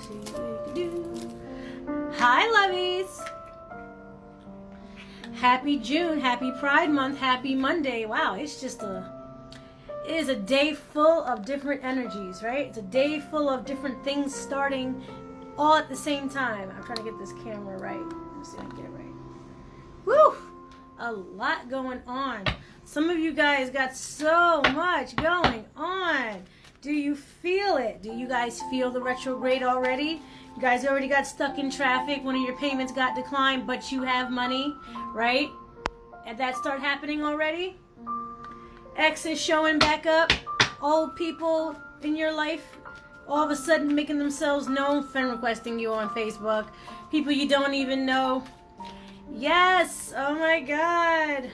see what we can do. Hi, lovies. Happy June, happy Pride Month, happy Monday. Wow, it is a day full of different energies, right? It's a day full of different things starting all at the same time. I'm trying to get this camera right. Let's see if I can get it right. Woo! A lot going on. Some of you guys got so much going on. Do you feel it? Do you guys feel the retrograde already? You guys already got stuck in traffic. One of your payments got declined, but you have money, right? And that start happening already? X is showing back up. Old people in your life all of a sudden making themselves known, friend requesting you on Facebook. People you don't even know. Yes! Oh my God.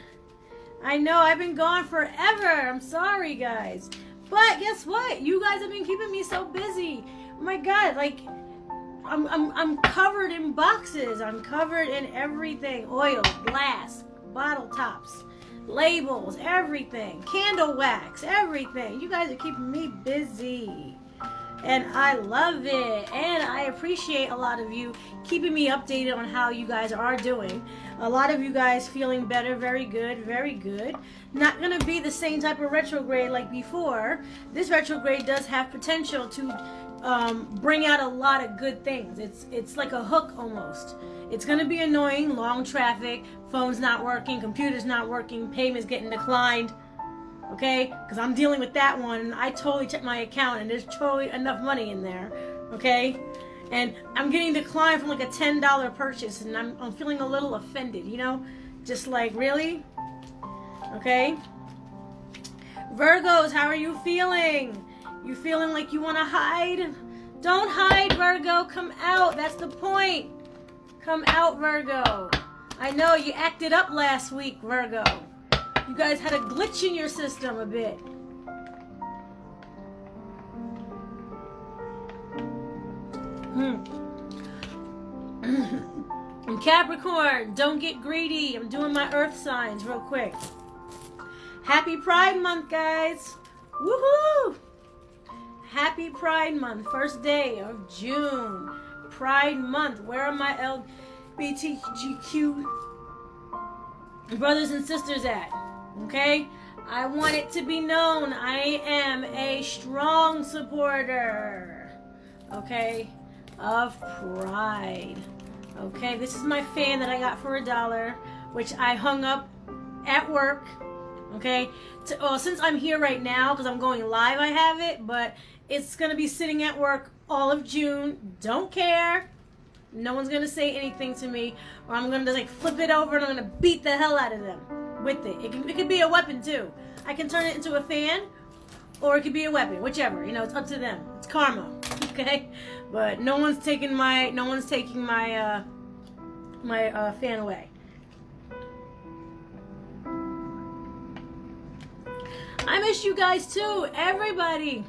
I know, I've been gone forever. I'm sorry, guys. But guess what? You guys have been keeping me so busy. Oh my God, like... I'm covered in boxes. I'm covered in everything. Oil, glass, bottle tops, labels, everything. Candle wax, everything. You guys are keeping me busy. And I love it. And I appreciate a lot of you keeping me updated on how you guys are doing. A lot of you guys feeling better. Very good. Very good. Not going to be the same type of retrograde like before. This retrograde does have potential to bring out a lot of good things. It's like a hook almost. It's going to be annoying. Long traffic. Phone's not working. Computer's not working. Payments getting declined. Okay? Because I'm dealing with that one. I totally checked my account and there's totally enough money in there. Okay? And I'm getting declined from like a $10 purchase and I'm feeling a little offended, you know? Just like, really? Okay? Virgos, how are you feeling? You feeling like you want to hide? Don't hide, Virgo. Come out. That's the point. Come out, Virgo. I know you acted up last week, Virgo. You guys had a glitch in your system a bit. And Capricorn, don't get greedy. I'm doing my earth signs real quick. Happy Pride Month, guys. Woohoo! Happy Pride Month. First day of June. Pride Month. Where are my LGBTQ brothers and sisters at? Okay? I want it to be known I am a strong supporter. Okay? Of Pride. Okay? This is my fan that I got for $1, which I hung up at work. Okay? Since I'm here right now, because I'm going live, I have it, but it's going to be sitting at work all of June. Don't care. No one's going to say anything to me. Or I'm going to like flip it over and I'm going to beat the hell out of them with it. It could be a weapon too. I can turn it into a fan or it could be a weapon. Whichever. You know, it's up to them. It's karma. Okay? But no one's taking my fan away. I miss you guys too. Everybody.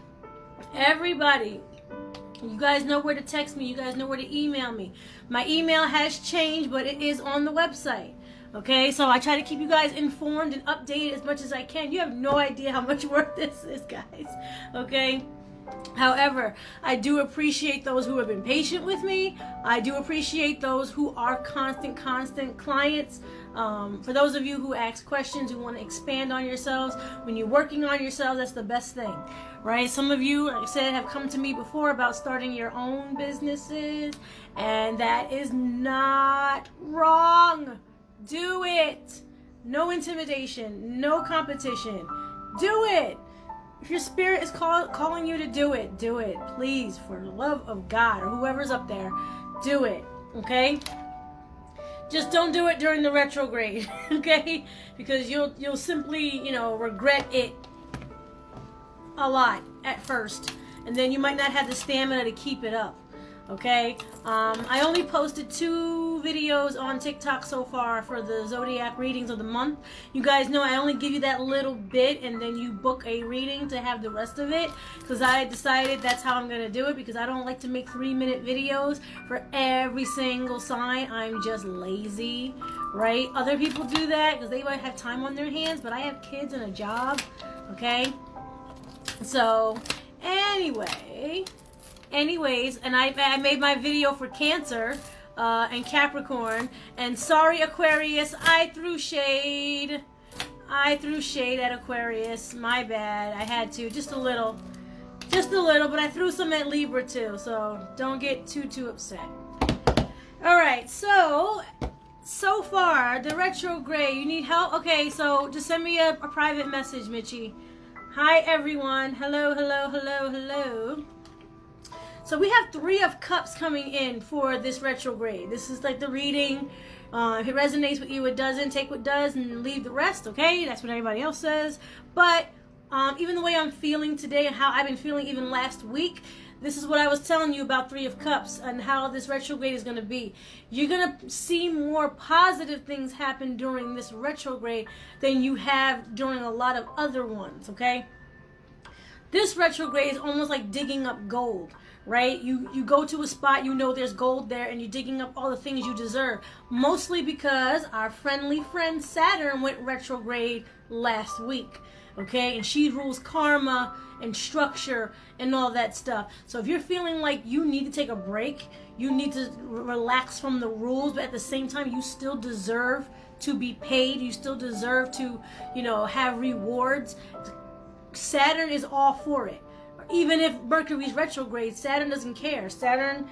You guys know where to text me. You guys know where to email me. My email has changed, but it is on the website. Okay, so I try to keep you guys informed and updated as much as I can. You have no idea how much work this is, guys. Okay? However, I do appreciate those who have been patient with me. I do appreciate those who are constant clients. For those of you who ask questions, who want to expand on yourselves, when you're working on yourselves, that's the best thing, right? Some of you, like I said, have come to me before about starting your own businesses, and that is not wrong. Do it. No intimidation, no competition. Do it. If your spirit is calling you to do it, do it. Please, for the love of God or whoever's up there, do it. Okay? Just don't do it during the retrograde, okay? Because you'll simply, regret it a lot at first. And then you might not have the stamina to keep it up. Okay, I only posted 2 videos on TikTok so far for the zodiac readings of the month. You guys know I only give you that little bit and then you book a reading to have the rest of it, because I decided that's how I'm going to do it, because I don't like to make 3-minute videos for every single sign. I'm just lazy, right? Other people do that because they might have time on their hands, but I have kids and a job, okay? So, anyway... Anyways, and I made my video for Cancer and Capricorn. And sorry, Aquarius, I threw shade. I threw shade at Aquarius. My bad. I had to. Just a little. Just a little, but I threw some at Libra too. So don't get too upset. Alright, so far, the retrograde, you need help? Okay, so just send me a private message, Mitchie. Hi, everyone. Hello, hello, hello, hello. So we have 3 of Cups coming in for this retrograde. This is like the reading. If it resonates with you, it doesn't. Take what does and leave the rest, okay? That's what everybody else says. But even the way I'm feeling today and how I've been feeling even last week, this is what I was telling you about 3 of Cups and how this retrograde is going to be. You're going to see more positive things happen during this retrograde than you have during a lot of other ones, okay? This retrograde is almost like digging up gold, right? You go to a spot, you know there's gold there, and you're digging up all the things you deserve. Mostly because our friendly friend Saturn went retrograde last week, okay? And she rules karma and structure and all that stuff. So if you're feeling like you need to take a break, you need to relax from the rules, but at the same time you still deserve to be paid, you still deserve to, have rewards, Saturn is all for it. Even if Mercury's retrograde, Saturn doesn't care. Saturn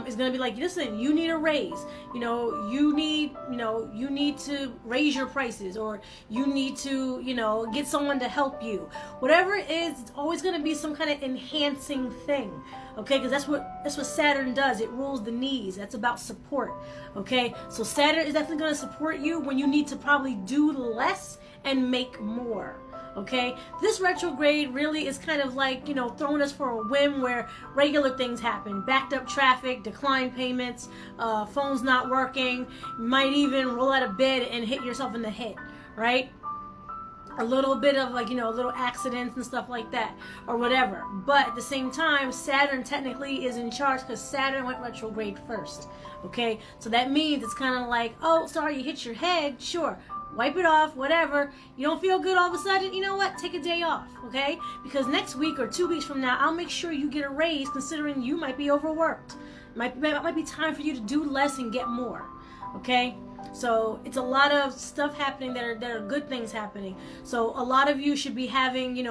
is going to be like, listen, you need a raise. You need to raise your prices, or you need to, get someone to help you. Whatever it is, it's always going to be some kind of enhancing thing. Okay, because that's what Saturn does. It rules the needs. That's about support. Okay, so Saturn is definitely going to support you when you need to probably do less and make more. Okay, this retrograde really is kind of like, throwing us for a whim where regular things happen. Backed up traffic, declined payments, phone's not working. You might even roll out of bed and hit yourself in the head, right? A little bit of little accidents and stuff like that, or whatever. But at the same time, Saturn technically is in charge because Saturn went retrograde first. Okay, so that means it's kind of like, oh, sorry, you hit your head, sure. Wipe it off, whatever. You don't feel good all of a sudden, you know what? Take a day off, okay? Because next week or 2 weeks from now, I'll make sure you get a raise considering you might be overworked. Might be time for you to do less and get more, okay? So it's a lot of stuff happening that are good things happening. So a lot of you should be having, getting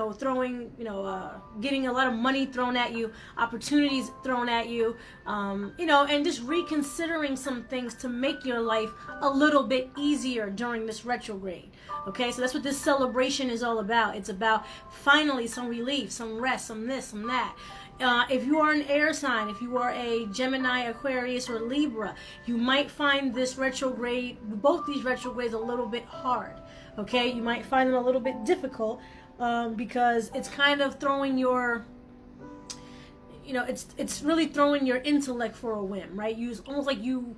a lot of money thrown at you, opportunities thrown at you, and just reconsidering some things to make your life a little bit easier during this retrograde. Okay, so that's what this celebration is all about. It's about finally some relief, some rest, some this, some that. If you are an air sign, if you are a Gemini, Aquarius, or Libra, you might find this retrograde, both these retrogrades, a little bit hard. Okay, you might find them a little bit difficult because it's kind of throwing your, it's really throwing your intellect for a whim, right? It's almost like you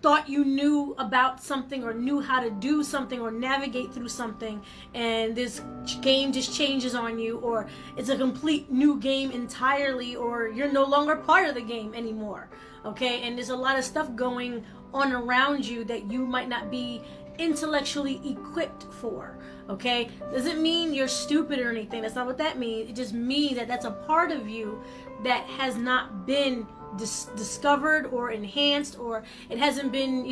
thought you knew about something or knew how to do something or navigate through something, and this game just changes on you, or it's a complete new game entirely, or you're no longer part of the game anymore. Okay, and there's a lot of stuff going on around you that you might not be intellectually equipped for. Okay, doesn't mean you're stupid or anything. That's not what that means. It just means that that's a part of you that has not been discovered or enhanced, or it hasn't been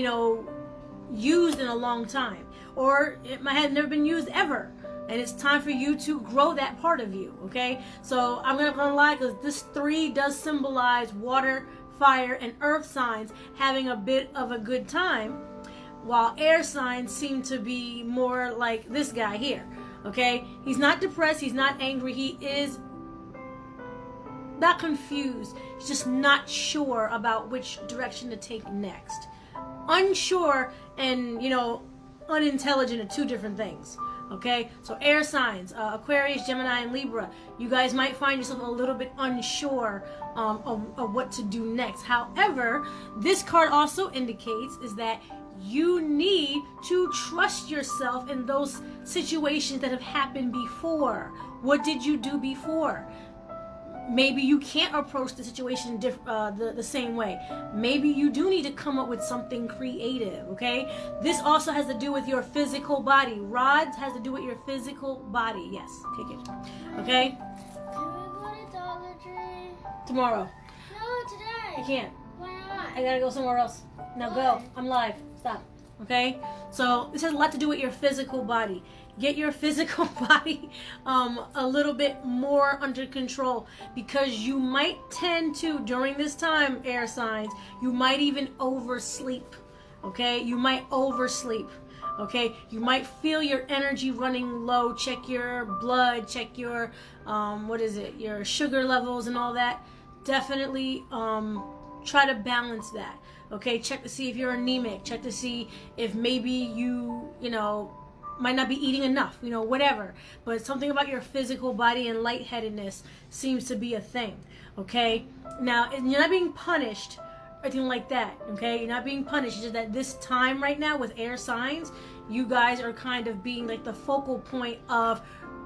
used in a long time, or it might have never been used ever, and it's time for you to grow that part of you. Okay, so I'm not gonna lie, because this 3 does symbolize water, fire, and earth signs having a bit of a good time, while air signs seem to be more like this guy here. Okay, he's not depressed, he's not angry, he is not confused, he's just not sure about which direction to take next. Unsure and unintelligent are 2 different things. Okay, so air signs, Aquarius, Gemini, and Libra, you guys might find yourself a little bit unsure of what to do next. However, this card also indicates is that you need to trust yourself in those situations that have happened before. What did you do before? Maybe you can't approach the situation the same way. Maybe you do need to come up with something creative, okay? This also has to do with your physical body. Rods has to do with your physical body. Yes. Okay, good. Okay? Can we go to Dollar Tree? Tomorrow. I can't. Why not? I gotta go somewhere else. Now go. I'm live. Stop. Okay? So this has a lot to do with your physical body. Get your physical body a little bit more under control, because you might tend to, during this time, air signs, you might even oversleep. Okay? You might oversleep. Okay? You might feel your energy running low. Check your blood, check your your sugar levels and all that. Definitely try to balance that. Okay, check to see if you're anemic. Check to see if maybe you might not be eating enough, whatever. But something about your physical body and lightheadedness seems to be a thing. Okay, now you're not being punished or anything like that. Okay, you're not being punished. It's just that this time right now with air signs, you guys are kind of being like the focal point of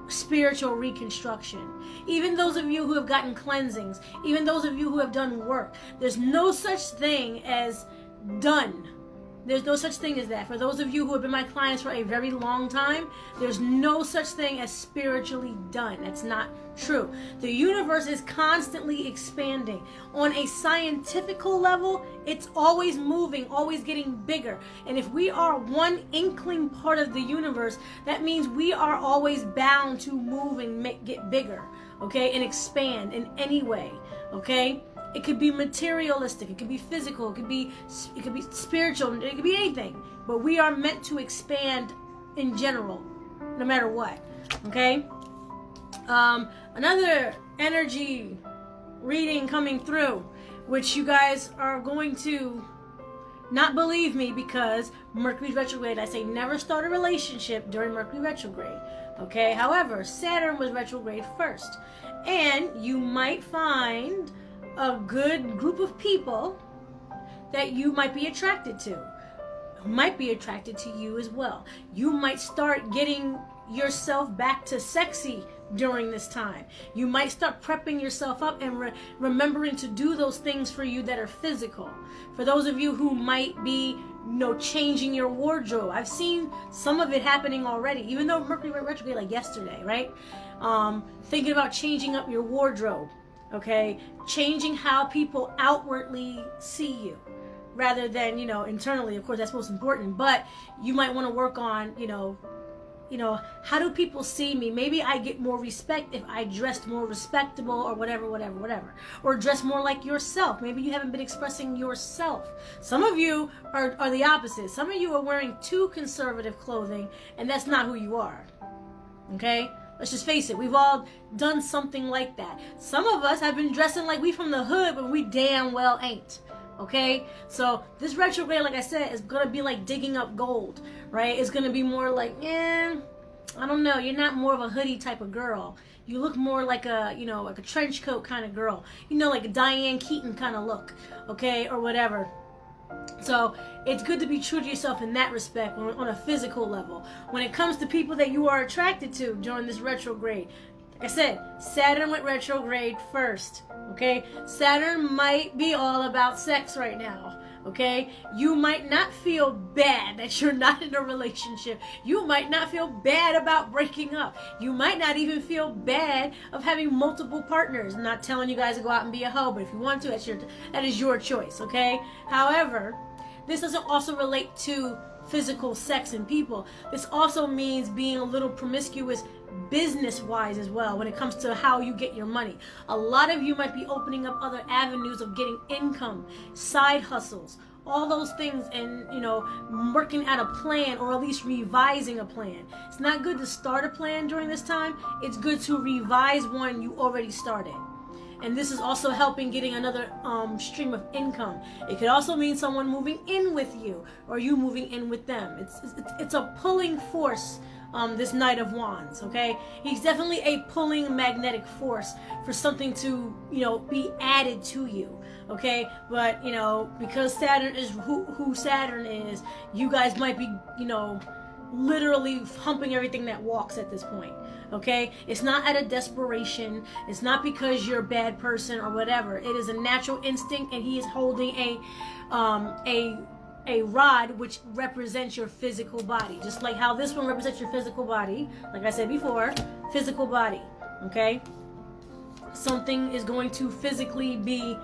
spiritual reconstruction. Even those of you who have gotten cleansings, even those of you who have done work, there's no such thing as done. There's no such thing as that. For those of you who have been my clients for a very long time, there's no such thing as spiritually done. That's not true. The universe is constantly expanding. On a scientifical level, it's always moving, always getting bigger. And if we are one inkling part of the universe, that means we are always bound to move and get bigger, okay, and expand in any way, okay? It could be materialistic, it could be physical, it could be spiritual, it could be anything. But we are meant to expand in general, no matter what. Okay? Another energy reading coming through, which you guys are going to not believe me, because Mercury's retrograde. I say never start a relationship during Mercury retrograde. Okay? However, Saturn was retrograde first. And you might find a good group of people that you might be attracted to, who might be attracted to you as well. You might start getting yourself back to sexy during this time. You might start prepping yourself up and remembering to do those things for you that are physical. For those of you who might be changing your wardrobe, I've seen some of it happening already, even though Mercury went retrograde like yesterday, right? Thinking about changing up your wardrobe. Okay, changing how people outwardly see you rather than, internally. Of course, that's most important, but you might want to work on, how do people see me? Maybe I get more respect if I dressed more respectable, or whatever. Or dress more like yourself. Maybe you haven't been expressing yourself. Some of you are the opposite. Some of you are wearing too conservative clothing, and that's not who you are. Okay? Let's just face it, we've all done something like that. Some of us have been dressing like we from the hood, but we damn well ain't. Okay? So this retrograde, like I said, is going to be like digging up gold, right? It's going to be more like, I don't know, you're not more of a hoodie type of girl. You look more like a, like a trench coat kind of girl. Like a Diane Keaton kind of look, okay? Or whatever. So it's good to be true to yourself in that respect on a physical level. When it comes to people that you are attracted to during this retrograde, like I said, Saturn went retrograde first. Okay? Saturn might be all about sex right now. Okay? You might not feel bad that you're not in a relationship. You might not feel bad about breaking up. You might not even feel bad of having multiple partners. I'm not telling you guys to go out and be a hoe, but if you want to, that is your choice, okay? However, this doesn't also relate to physical sex and people. This also means being a little promiscuous business-wise as well when it comes to how you get your money. A lot of you might be opening up other avenues of getting income, side hustles, all those things, and working out a plan, or at least revising a plan. It's not good to start a plan during this time. It's good to revise one you already started. And this is also helping getting another stream of income. It could also mean someone moving in with you, or you moving in with them. It's a pulling force, this Knight of Wands, okay? He's definitely a pulling magnetic force for something to, be added to you, okay? But, because Saturn is who Saturn is, you guys might be, literally humping everything that walks at this point. Okay? It's not out of desperation. It's not because you're a bad person or whatever. It is a natural instinct, and he is holding a rod which represents your physical body. Just like how this one represents your physical body. Like I said before, physical body. Okay? Something is going to physically be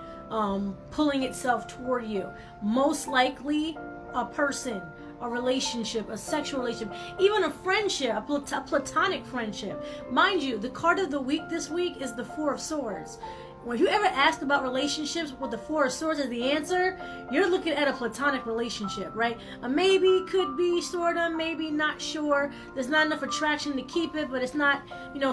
pulling itself toward you. Most likely a person, a relationship, a sexual relationship, even a friendship, a platonic friendship. Mind you, the card of the week this week is the Four of Swords. When you ever asked about relationships with the Four of Swords as the answer, you're looking at a platonic relationship, right? A maybe, could be, sorta, maybe, not sure. There's not enough attraction to keep it, but it's not,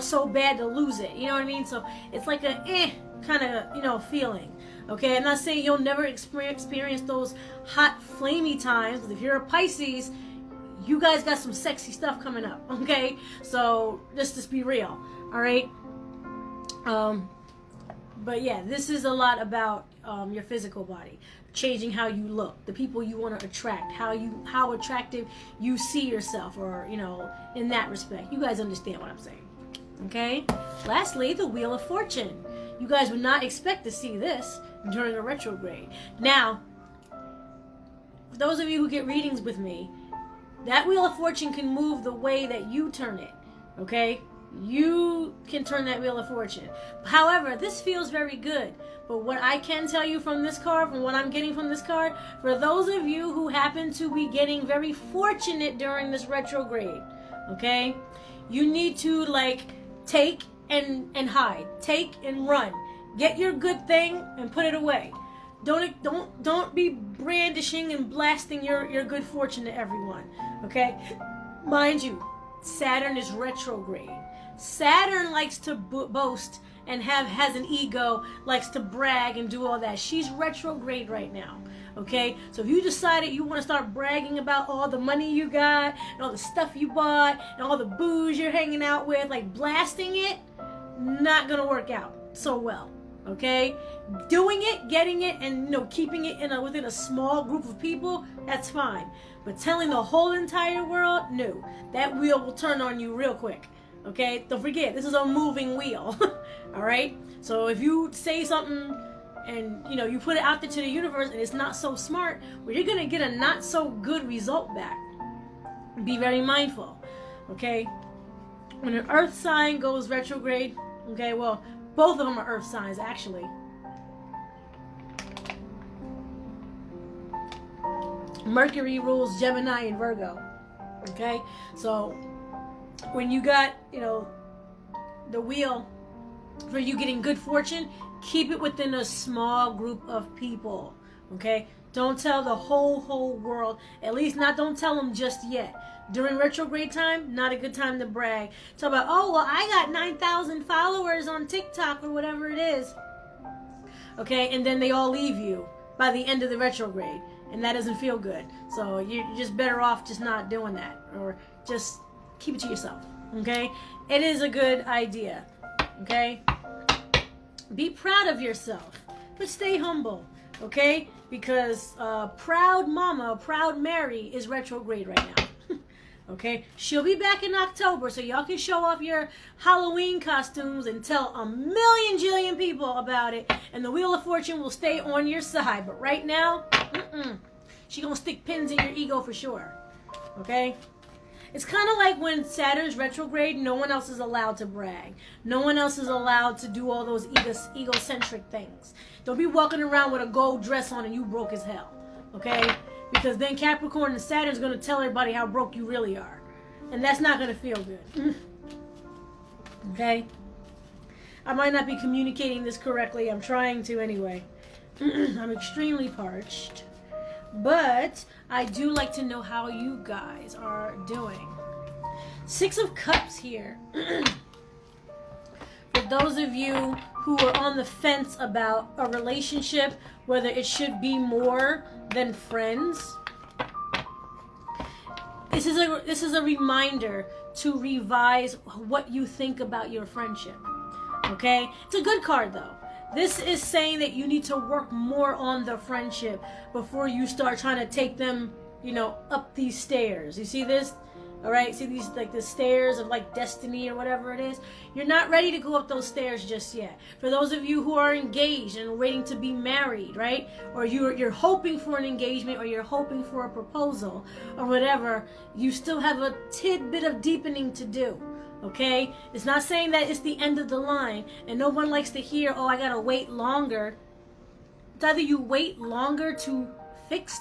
so bad to lose it. You know what I mean? So it's like a kind of, feeling. Okay, I'm not saying you'll never experience those hot, flamey times, because if you're a Pisces, you guys got some sexy stuff coming up, okay? So just be real, all right? But yeah, this is a lot about your physical body, changing how you look, the people you want to attract, how attractive you see yourself, or in that respect. You guys understand what I'm saying, okay? Lastly, the Wheel of Fortune. You guys would not expect to see this during a retrograde. Now, for those of you who get readings with me, that Wheel of Fortune can move the way that you turn it, okay? You can turn that Wheel of Fortune. However, this feels very good. But what I can tell you from this card, from what I'm getting from this card, for those of you who happen to be getting very fortunate during this retrograde, okay, you need to take and hide, take and run. Get your good thing and put it away. Don't be brandishing and blasting your good fortune to everyone, okay? Mind you, Saturn is retrograde. Saturn likes to boast and has an ego, likes to brag and do all that. She's retrograde right now, okay? So if you decided you want to start bragging about all the money you got and all the stuff you bought and all the booze you're hanging out with, blasting it, not gonna work out so well, okay? Doing it, getting it, and keeping it within a small group of people, that's fine. But telling the whole entire world, no. That wheel will turn on you real quick, okay? Don't forget, this is a moving wheel, all right? So if you say something and, you put it out there to the universe and it's not so smart, well, you're gonna get a not so good result back. Be very mindful, okay? When an earth sign goes retrograde, okay, well, both of them are earth signs, actually. Mercury rules Gemini and Virgo, okay? So when you got, the wheel for you getting good fortune, keep it within a small group of people, okay? Don't tell the whole world. At least don't tell them just yet. During retrograde time, not a good time to brag. Talk about, oh, well, I got 9,000 followers on TikTok or whatever it is. Okay, and then they all leave you by the end of the retrograde. And that doesn't feel good. So you're just better off just not doing that. Or just keep it to yourself. Okay? It is a good idea. Okay? Be proud of yourself. But stay humble. Okay? Because proud mama, proud Mary is retrograde right now. Okay, she'll be back in October, so y'all can show off your Halloween costumes and tell a million jillion people about it, and the Wheel of Fortune will stay on your side. But right now, she gonna stick pins in your ego for sure. Okay, it's kind of like when Saturn's retrograde. No one else is allowed to brag. No one else is allowed to do all those egocentric things. Don't be walking around with a gold dress on and you broke as hell. Okay. Because then Capricorn and Saturn's going to tell everybody how broke you really are. And that's not going to feel good. Okay? I might not be communicating this correctly. I'm trying to anyway. I'm extremely parched. But I do like to know how you guys are doing. 6 of Cups here. For those of you who are on the fence about a relationship, whether it should be more than friends, this is a reminder to revise what you think about your friendship. Okay? It's a good card though. This is saying that you need to work more on the friendship before you start trying to take them, up these stairs. You see this? All right, see these the stairs of destiny or whatever it is. You're not ready to go up those stairs just yet. For those of you who are engaged and waiting to be married, right? Or you're hoping for an engagement, or you're hoping for a proposal or whatever, you still have a tidbit of deepening to do. Okay? It's not saying that it's the end of the line, and no one likes to hear, "Oh, I got to wait longer." It's either you wait longer to fix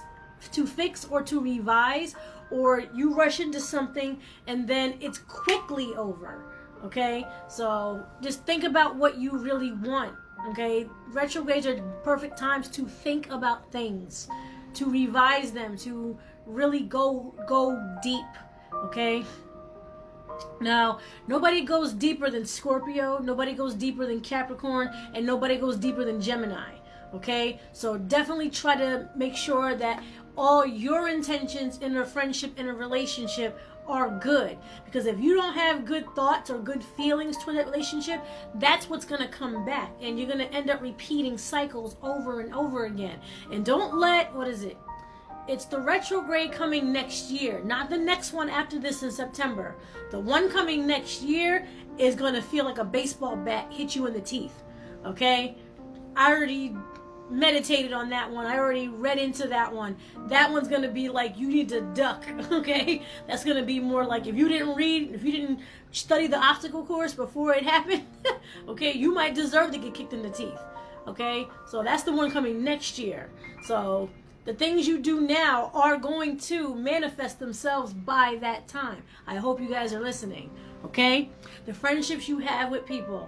or to revise, or you rush into something and then it's quickly over. Okay, so just think about what you really want. Okay, retrogrades are perfect times to think about things, to revise them, to really go deep. Okay, now nobody goes deeper than Scorpio, nobody goes deeper than Capricorn, and nobody goes deeper than Gemini. Okay, so definitely try to make sure that all your intentions in a friendship, in a relationship, are good. Because if you don't have good thoughts or good feelings toward that relationship, that's what's going to come back. And you're going to end up repeating cycles over and over again. And don't let, it's the retrograde coming next year, not the next one after this in September. The one coming next year is going to feel like a baseball bat hit you in the teeth. Okay? I already meditated on that one. I already read into that one. That one's going to be like you need to duck. Okay? That's going to be more like if you didn't study the obstacle course before it happened, okay, you might deserve to get kicked in the teeth. Okay? So that's the one coming next year. So the things you do now are going to manifest themselves by that time. I hope you guys are listening. Okay? The friendships you have with people,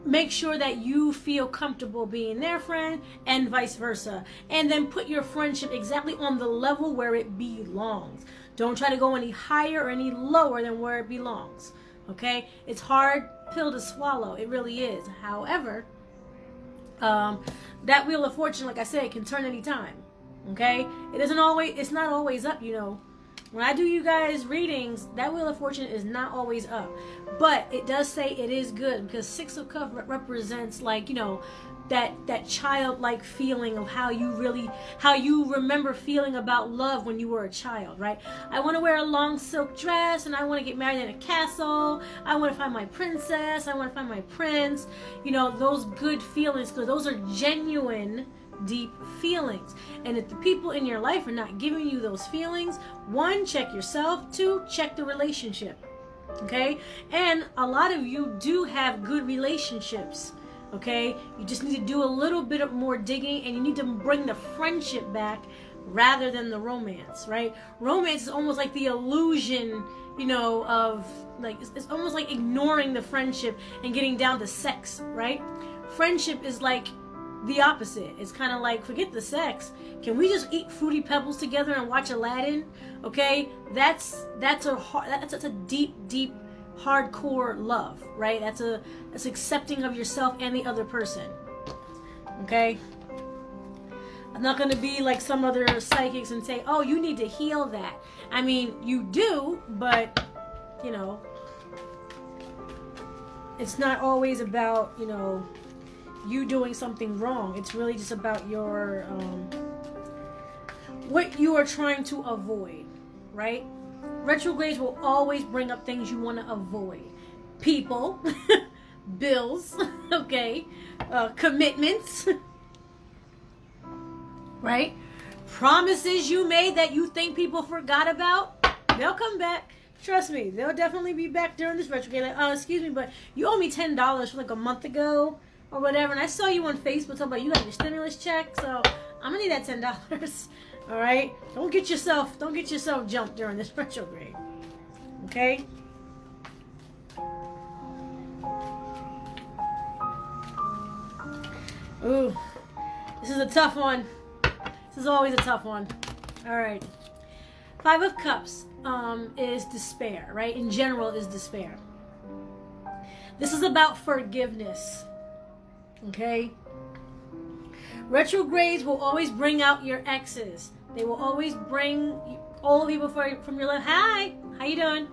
make sure that you feel comfortable being their friend and vice versa. And then put your friendship exactly on the level where it belongs. Don't try to go any higher or any lower than where it belongs. Okay? It's hard pill to swallow. It really is. However, that wheel of fortune, like I said, can turn anytime. Okay? It's not always up, you know. When I do you guys readings, that wheel of fortune is not always up. But it does say it is good, because Six of Cups represents, like, you know, that childlike feeling of how you remember feeling about love when you were a child, right? I want to wear a long silk dress, and I want to get married in a castle. I want to find my princess. I want to find my prince. You know, those good feelings, because those are genuine, deep feelings. And if the people in your life are not giving you those feelings, 1, check yourself. 2, check the relationship. Okay? And a lot of you do have good relationships. Okay? You just need to do a little bit of more digging, and you need to bring the friendship back rather than the romance, right? Romance is almost like the illusion, you know, of like, it's almost like ignoring the friendship and getting down to sex, right? Friendship is like the opposite. It's kind of like, forget the sex. Can we just eat Fruity Pebbles together and watch Aladdin? Okay, that's a deep hardcore love, right? That's accepting of yourself and the other person. Okay, I'm not going to be like some other psychics and say, oh, you need to heal that. I mean, you do, but you know, it's not always about, you know, you doing something wrong. It's really just about your what you are trying to avoid, right? Retrogrades will always bring up things you want to avoid. People, bills, okay, commitments, right? Promises you made that you think people forgot about, they'll come back. Trust me, they'll definitely be back during this retrograde. Like, oh, excuse me, but you owe me $10 from like a month ago or whatever, and I saw you on Facebook talking about you got your stimulus check, so I'm gonna need that $10. All right, don't get yourself jumped during this retrograde. Okay. Ooh, this is a tough one. This is always a tough one. All right. 5 of Cups is despair, right? In general, is despair. This is about forgiveness. Okay? Retrogrades will always bring out your exes. They will always bring old people from your life. Hi, how you doing?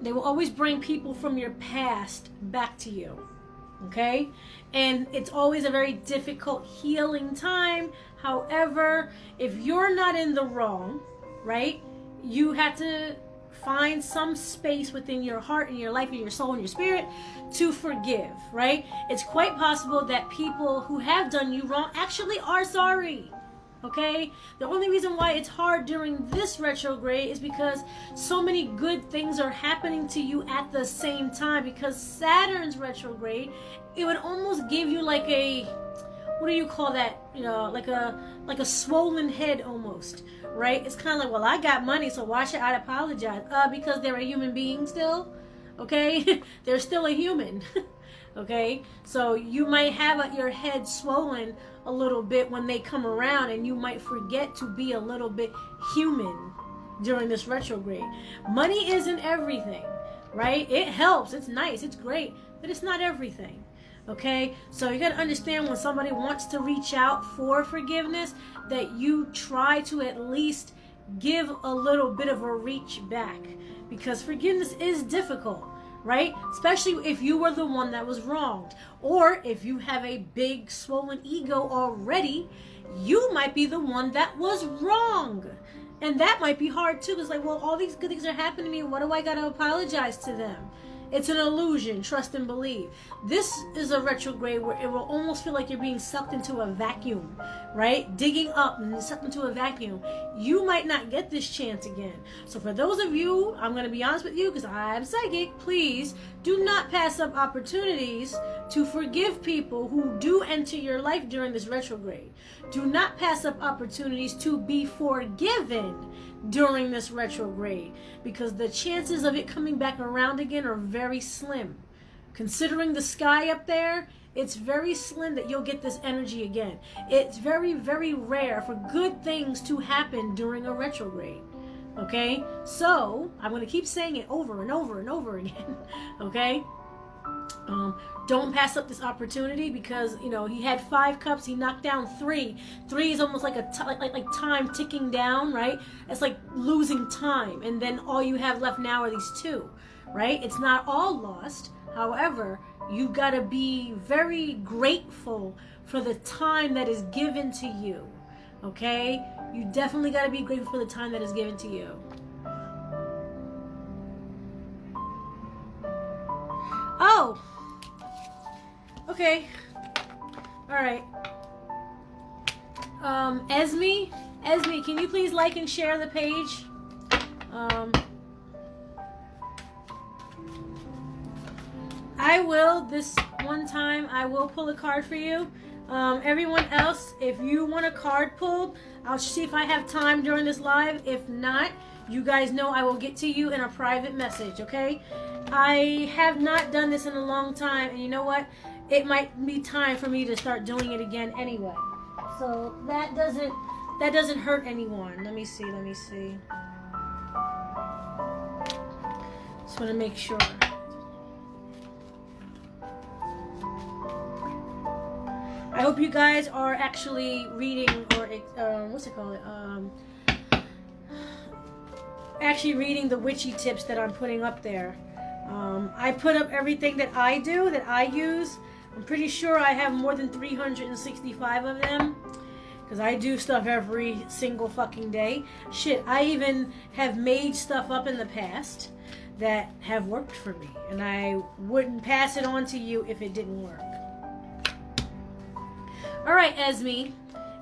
They will always bring people from your past back to you. Okay? And it's always a very difficult healing time. However, if you're not in the wrong, right, you have to find some space within your heart and your life and your soul and your spirit to forgive, right? It's quite possible that people who have done you wrong actually are sorry. Okay? The only reason why it's hard during this retrograde is because so many good things are happening to you at the same time. Because Saturn's retrograde, it would almost give you like a what do you call that? You know, like a swollen head almost, right? It's kind of like, well, I got money, so why should I apologize? Because they're a human being still, okay? They're still a human, okay? So you might have your head swollen a little bit when they come around, and you might forget to be a little bit human during this retrograde. Money isn't everything, right? It helps, it's nice, it's great, but it's not everything. Okay, so you got to understand, when somebody wants to reach out for forgiveness, that you try to at least give a little bit of a reach back, because forgiveness is difficult, right? Especially if you were the one that was wronged, or if you have a big swollen ego already, you might be the one that was wrong. And that might be hard too. It's like, well, all these good things are happening to me. What do I got to apologize to them? It's an illusion. Trust and believe. This is a retrograde where it will almost feel like you're being sucked into a vacuum, right? Digging up and sucked into a vacuum. You might not get this chance again. So for those of you, I'm going to be honest with you because I'm psychic, please do not pass up opportunities to forgive people who do enter your life during this retrograde. Do not pass up opportunities to be forgiven during this retrograde, because the chances of it coming back around again are very slim. Considering the sky up there, it's very slim that you'll get this energy again. It's very, very rare for good things to happen during a retrograde. Okay? So, I'm going to keep saying it over and over and over again. Okay? Don't pass up this opportunity, because you know he had 5 cups, he knocked down 3. 3 is almost like like time ticking down, right? It's like losing time, and then all you have left now are these 2, right? It's not all lost. However, you've got to be very grateful for the time that is given to you. Okay? You definitely got to be grateful for the time that is given to you. Oh! Okay. Alright. Esme, can you please like and share the page? I will, this one time, I will pull a card for you. Everyone else, if you want a card pulled, I'll see if I have time during this live. If not, you guys know I will get to you in a private message, okay? I have not done this in a long time, and you know what? It might be time for me to start doing it again anyway. So that doesn't hurt anyone. Let me see. Just want to make sure. I hope you guys are actually reading, or what's it called? Actually reading the witchy tips that I'm putting up there. I put up everything that I do, that I use. I'm pretty sure I have more than 365 of them, because I do stuff every single fucking day. Shit, I even have made stuff up in the past that have worked for me, and I wouldn't pass it on to you if it didn't work. Alright, Esme,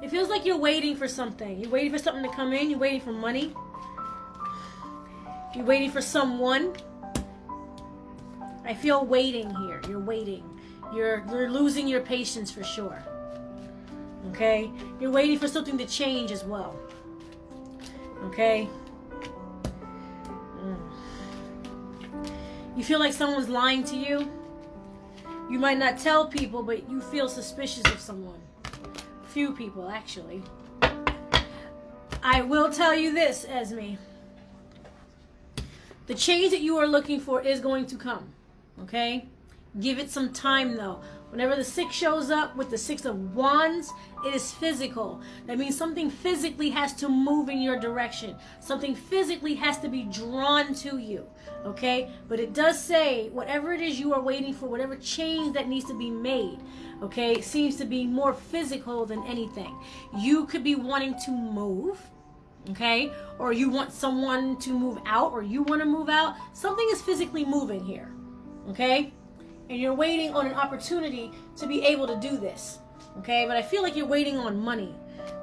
it feels like you're waiting for something. You're waiting for something to come in. You're waiting for money. You're waiting for someone. I feel waiting here. You're waiting. You're losing your patience for sure. Okay? You're waiting for something to change as well. Okay? You feel like someone's lying to you. You might not tell people, but you feel suspicious of someone. Few people, actually. I will tell you this, Esme. The change that you are looking for is going to come. Okay? Give it some time, though. Whenever the 6 shows up with the 6 of Wands, it is physical. That means something physically has to move in your direction. Something physically has to be drawn to you. Okay? But it does say, whatever it is you are waiting for, whatever change that needs to be made, okay, seems to be more physical than anything. You could be wanting to move, okay? Or you want someone to move out, or you want to move out. Something is physically moving here, okay? And you're waiting on an opportunity to be able to do this, okay? But I feel like you're waiting on money,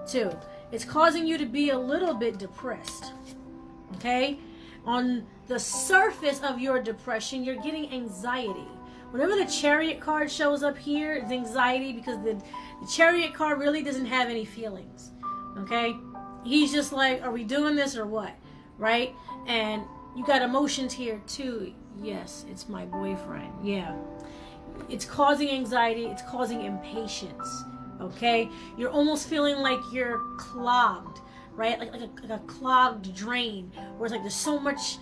too. It's causing you to be a little bit depressed, okay? On the surface of your depression, you're getting anxiety, Whenever the Chariot card shows up here, it's anxiety, because the Chariot card really doesn't have any feelings. Okay? He's just like, are we doing this or what? Right? And you got emotions here too. Yes, it's my boyfriend. Yeah. It's causing anxiety. It's causing impatience. Okay? You're almost feeling like you're clogged, right? Like a clogged drain, where it's like there's so much,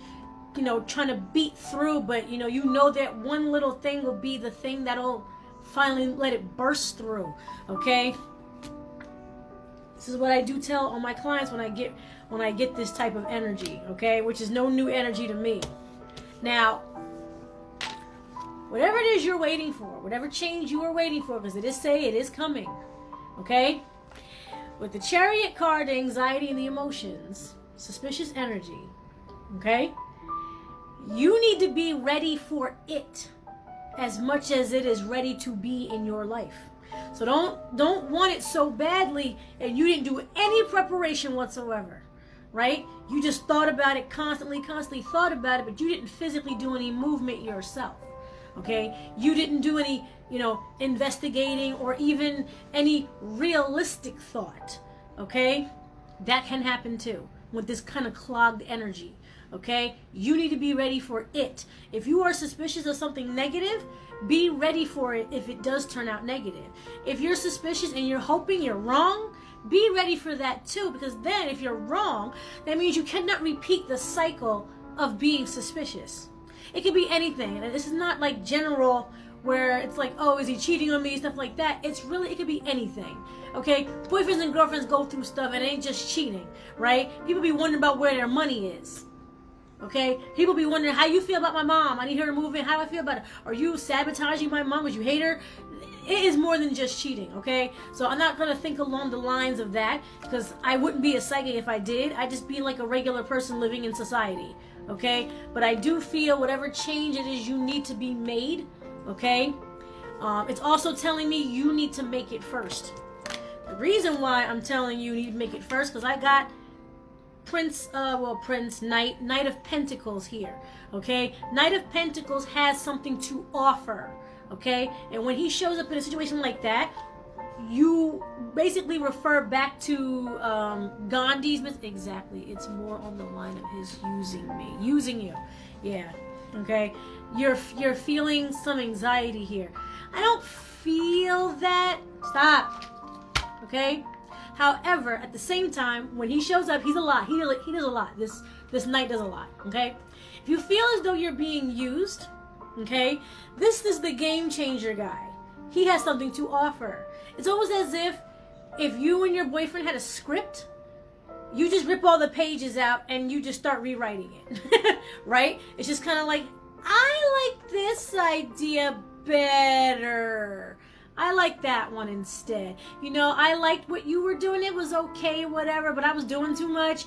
trying to beat through, but you know that one little thing will be the thing that'll finally let it burst through. Okay? This is what I do tell all my clients when I get this type of energy, okay? Which is no new energy to me. Now, whatever it is you're waiting for, whatever change you are waiting for, because it is coming, okay? With the Chariot card, the anxiety and the emotions, suspicious energy, okay? You need to be ready for it as much as it is ready to be in your life. So don't want it so badly and you didn't do any preparation whatsoever, right? You just thought about it constantly thought about it, but you didn't physically do any movement yourself, okay? You didn't do any, investigating or even any realistic thought, okay? That can happen too with this kind of clogged energy, okay? You need to be ready for it. If you are suspicious of something negative, be ready for it if it does turn out negative. If you're suspicious and you're hoping you're wrong, be ready for that too, because then if you're wrong, that means you cannot repeat the cycle of being suspicious. It could be anything, and this is not like general where it's like, oh, is he cheating on me, stuff like that. It could be anything, okay? Boyfriends and girlfriends go through stuff and it ain't just cheating, right? People be wondering about where their money is. Okay, people be wondering how you feel about my mom. I need her to move in. How do I feel about it? Are you sabotaging my mom? Would you hate her? It is more than just cheating. Okay, so I'm not gonna think along the lines of that, because I wouldn't be a psychic if I did. I'd just be like a regular person living in society. Okay, but I do feel whatever change it is you need to be made. Okay, it's also telling me you need to make it first. The reason why I'm telling you need to make it first, because I got Knight of Pentacles here, okay? Knight of Pentacles has something to offer, okay? And when he shows up in a situation like that, you basically refer back to Gandhi's exactly. It's more on the line of his using you. Yeah, okay? You're feeling some anxiety here. I don't feel that. Stop, okay? However, at the same time, when he shows up, he's a lot. He does a lot. This knight does a lot, okay? If you feel as though you're being used, okay, this is the game changer guy. He has something to offer. It's almost as if you and your boyfriend had a script, you just rip all the pages out and you just start rewriting it, right? It's just kind of like, I like this idea better. I like that one instead. I liked what you were doing. It was okay, whatever, but I was doing too much.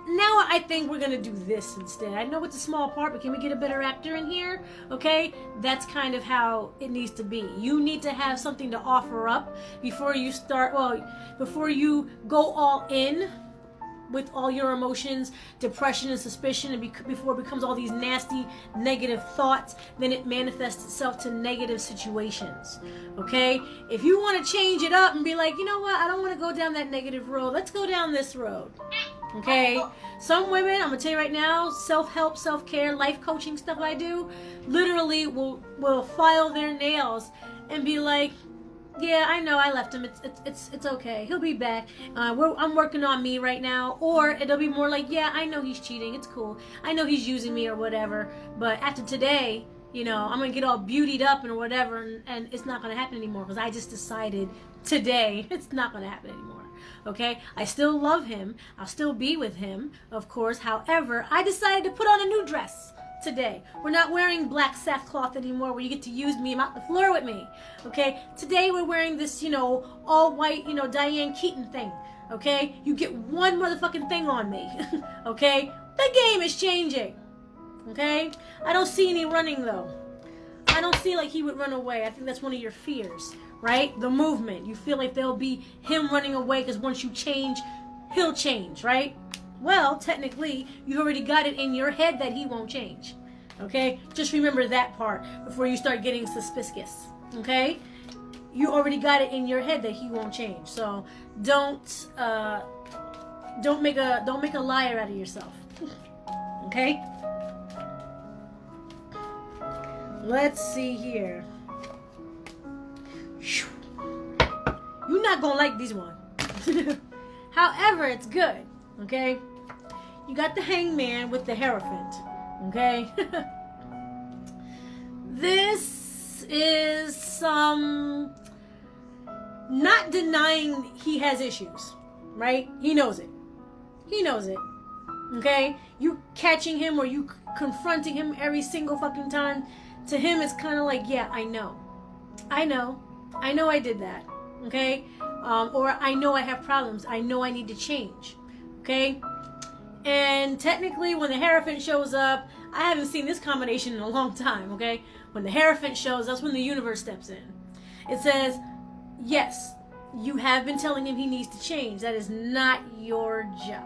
Now I think we're going to do this instead. I know it's a small part, but can we get a better actor in here? Okay? That's kind of how it needs to be. You need to have something to offer up before you before you go all in with all your emotions, depression and suspicion, and before it becomes all these nasty negative thoughts, then it manifests itself to negative situations. Okay? If you want to change it up and be like, you know what, I don't want to go down that negative road, let's go down this road. Okay? Some women, I'm gonna tell you right now, self-help, self-care, life coaching stuff I do, literally will file their nails and be like, yeah, I know I left him. It's okay. He'll be back. I'm working on me right now. Or it'll be more like, yeah, I know he's cheating. It's cool. I know he's using me or whatever. But after today, I'm going to get all beautied up and whatever. And it's not going to happen anymore because I just decided today it's not going to happen anymore. Okay? I still love him. I'll still be with him, of course. However, I decided to put on a new dress today. We're not wearing black sackcloth anymore where you get to use me and mop the floor with me. Okay? Today we're wearing this, all white, Diane Keaton thing. Okay? You get one motherfucking thing on me. Okay? The game is changing. Okay? I don't see any running though. I don't see like he would run away. I think that's one of your fears, right? The movement. You feel like there'll be him running away because once you change, he'll change, right? Well, technically, you've already got it in your head that he won't change. Okay? Just remember that part before you start getting suspicious. Okay? You already got it in your head that he won't change. So don't make a liar out of yourself. Okay? Let's see here. You're not gonna like this one. However, it's good. Okay? You got the Hangman with the Hierophant. Okay? This is some not denying he has issues, right? He knows it. He knows it. Okay? You catching him or you confronting him every single fucking time, to him it's kind of like, yeah, I know I did that. Okay? Or I know I have problems. I know I need to change. Okay? And technically, when the Hierophant shows up, I haven't seen this combination in a long time, okay? When the Hierophant shows, that's when the universe steps in. It says, yes, you have been telling him he needs to change. That is not your job.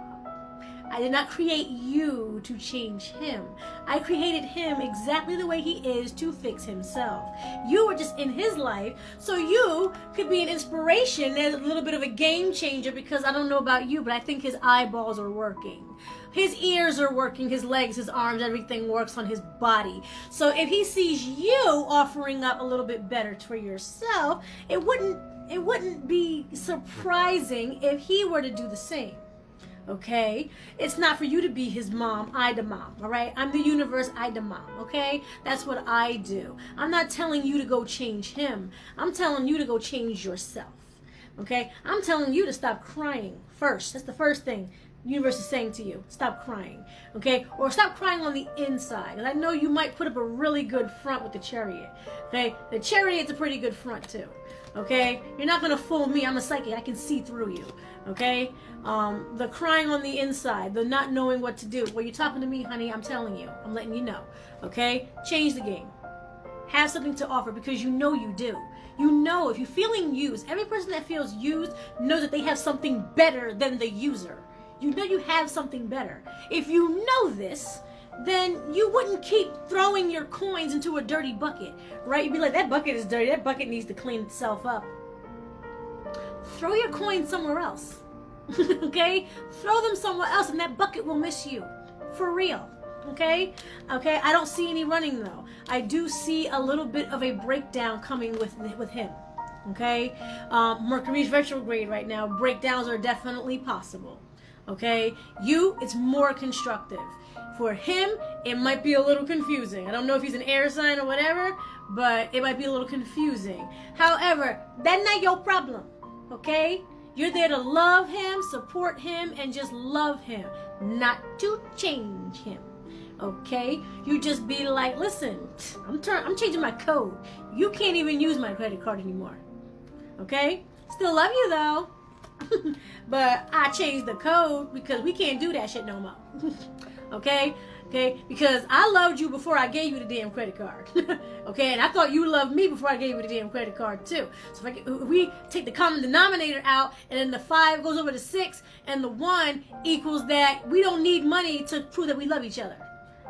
I did not create you to change him. I created him exactly the way he is to fix himself. You were just in his life, so you could be an inspiration and a little bit of a game changer, because I don't know about you, but I think his eyeballs are working. His ears are working, his legs, his arms, everything works on his body. So if he sees you offering up a little bit better for yourself, it wouldn't be surprising if he were to do the same. Okay? It's not for you to be his mom, I the mom, all right? I'm the universe, I the mom, okay? That's what I do. I'm not telling you to go change him. I'm telling you to go change yourself, okay? I'm telling you to stop crying first. That's the first thing the universe is saying to you. Stop crying, okay? Or stop crying on the inside. And I know you might put up a really good front with the Chariot, okay? The Chariot's a pretty good front too, okay? You're not going to fool me. I'm a psychic. I can see through you, okay? The crying on the inside, the not knowing what to do. Well, you're talking to me, honey. I'm telling you. I'm letting you know, okay? Change the game. Have something to offer, because you know you do. You know, if you're feeling used, every person that feels used knows that they have something better than the user. You know you have something better. If you know this, then you wouldn't keep throwing your coins into a dirty bucket, right? You'd be like, that bucket is dirty. That bucket needs to clean itself up. Throw your coins somewhere else. Okay? Throw them somewhere else and that bucket will miss you. For real. Okay? Okay? I don't see any running though. I do see a little bit of a breakdown coming with him. Okay? Mercury's retrograde right now. Breakdowns are definitely possible. Okay? It's more constructive. For him, it might be a little confusing. I don't know if he's an air sign or whatever, but it might be a little confusing. However, that's not your problem. Okay? You're there to love him, support him, and just love him, not to change him. Okay? You just be like, listen, I'm changing my code. You can't even use my credit card anymore. Okay? Still love you though. But I changed the code because we can't do that shit no more. Okay? Okay? Because I loved you before I gave you the damn credit card. Okay? And I thought you loved me before I gave you the damn credit card too. So if we take the common denominator out, and then the 5 goes over to 6, and the 1 equals that we don't need money to prove that we love each other.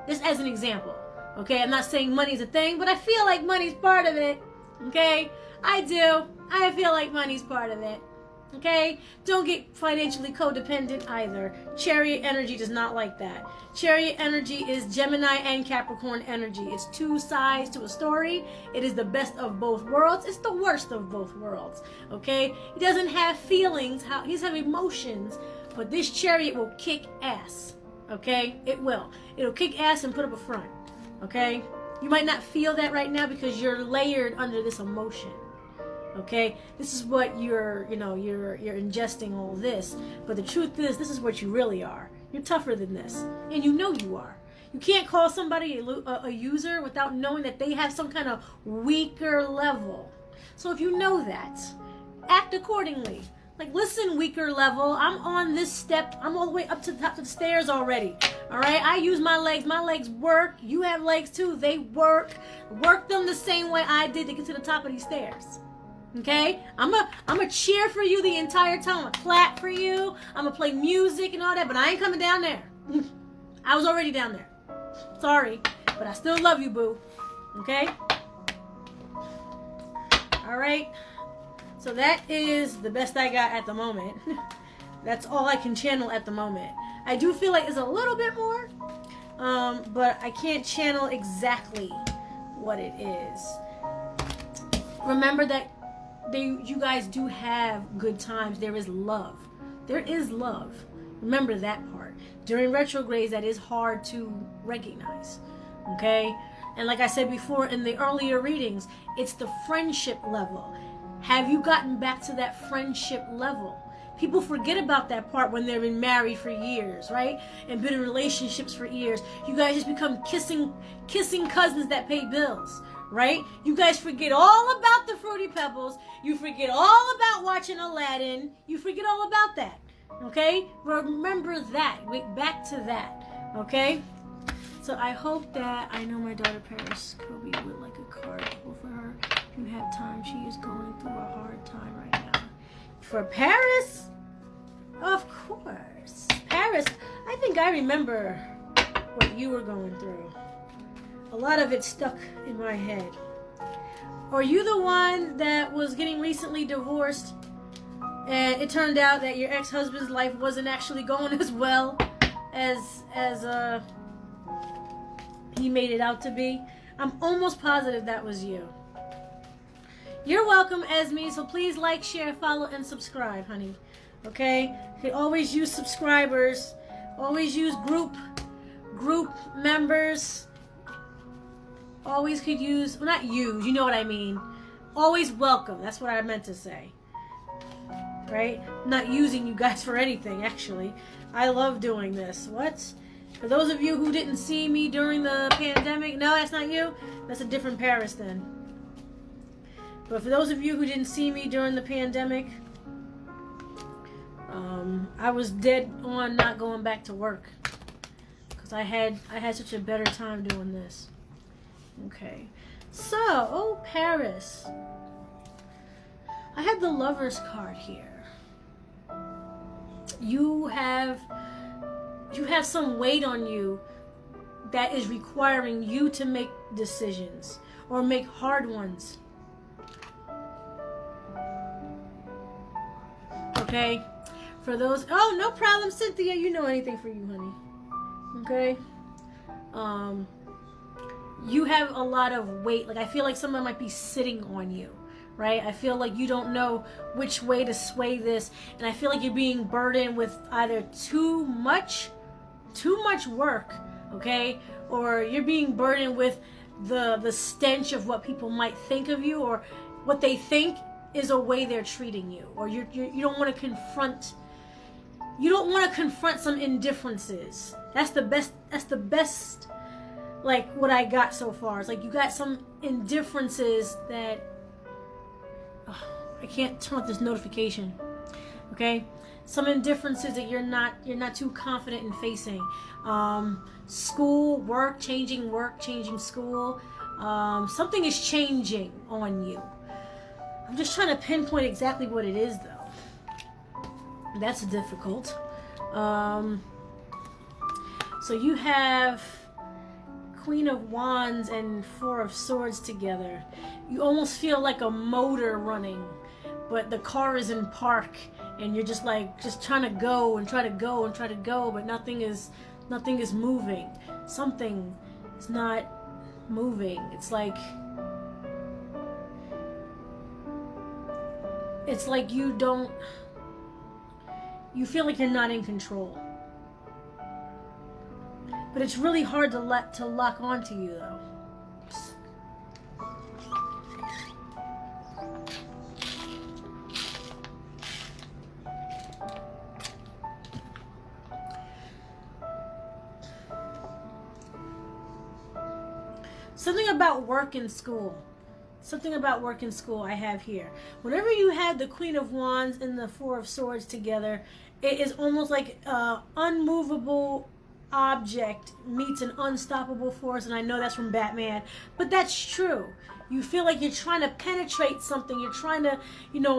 Just as an example. Okay? I'm not saying money's a thing, but I feel like money's part of it. Okay? I do. I feel like money's part of it. Okay? Don't get financially codependent either. Chariot energy does not like that. Chariot energy is Gemini and Capricorn energy. It's 2 sides to a story. It is the best of both worlds. It's the worst of both worlds. Okay? He doesn't have feelings. He doesn't have emotions. But this Chariot will kick ass. Okay? It will. It'll kick ass and put up a front. Okay? You might not feel that right now because you're layered under this emotion. Okay, this is what you're ingesting all this. But the truth is, this is what you really are. You're tougher than this, and you know you are. You can't call somebody a user without knowing that they have some kind of weaker level. So if you know that, act accordingly. Like, listen, weaker level, I'm on this step. I'm all the way up to the top of the stairs already. All right, I use my legs. My legs work. You have legs too. They work. Work them the same way I did to get to the top of these stairs. Okay, I'm a cheer for you the entire time. I'm gonna clap for you. I'm gonna play music and all that, but I ain't coming down there. I was already down there. Sorry. But I still love you, boo. Okay? All right. So that is the best I got at the moment. That's all I can channel at the moment. I do feel like it's a little bit more, but I can't channel exactly what it is. Remember that you guys do have good times. There is love. There is love. Remember that part. During retrogrades, that is hard to recognize. Okay? And like I said before in the earlier readings, it's the friendship level. Have you gotten back to that friendship level? People forget about that part when they've been married for years, right? And been in relationships for years. You guys just become kissing cousins that pay bills, right? You guys forget all about the Fruity Pebbles. You forget all about watching Aladdin. You forget all about that, okay? Remember that. Wait, back to that, okay? So I hope that, I know my daughter Paris Kobe would like a card for her. If you have time, she is going through a hard time right now. For Paris? Of course. Paris, I think I remember what you were going through. A lot of it stuck in my head. Are you the one that was getting recently divorced and it turned out that your ex-husband's life wasn't actually going as well as he made it out to be? I'm almost positive that was you. You're welcome, Esme, so please like, share, follow, and subscribe, honey. Okay? You can always use subscribers. Always use group members. Always could use, well, not use, you know what I mean. Always welcome. That's what I meant to say. Right? I'm not using you guys for anything, actually. I love doing this. What? For those of you who didn't see me during the pandemic, no, that's not you. That's a different Paris then. But for those of you who didn't see me during the pandemic, I was dead on not going back to work because I had such a better time doing this. Okay, so Paris, I have the Lover's card here. You have some weight on you that is requiring you to make decisions or make hard ones. Okay, for those, no problem, Cynthia, you know anything for you, honey. Okay, you have a lot of weight. Like, I feel like someone might be sitting on you, right? I feel like you don't know which way to sway this, and I feel like you're being burdened with either too much work, okay, or you're being burdened with the stench of what people might think of you, or what they think is a way they're treating you, or you don't want to confront. You don't want to confront some indifferences. That's the best. Like what I got so far. It's like you got some indifferences that I can't turn off this notification. Okay, some indifferences that you're not too confident in facing. School, work, changing school. Something is changing on you. I'm just trying to pinpoint exactly what it is, though. That's difficult. So you have Queen of Wands and Four of Swords together. You almost feel like a motor running, but the car is in park, and you're just trying to go and try to go and try to go, but nothing is moving. Something is not moving. It's like you feel like you're not in control. But it's really hard to lock onto you, though. Something about work and school. Something about work and school I have here. Whenever you had the Queen of Wands and the Four of Swords together, it is almost like unmovable object meets an unstoppable force, and I know that's from Batman, but that's true. You feel like you're trying to penetrate something, you're trying to,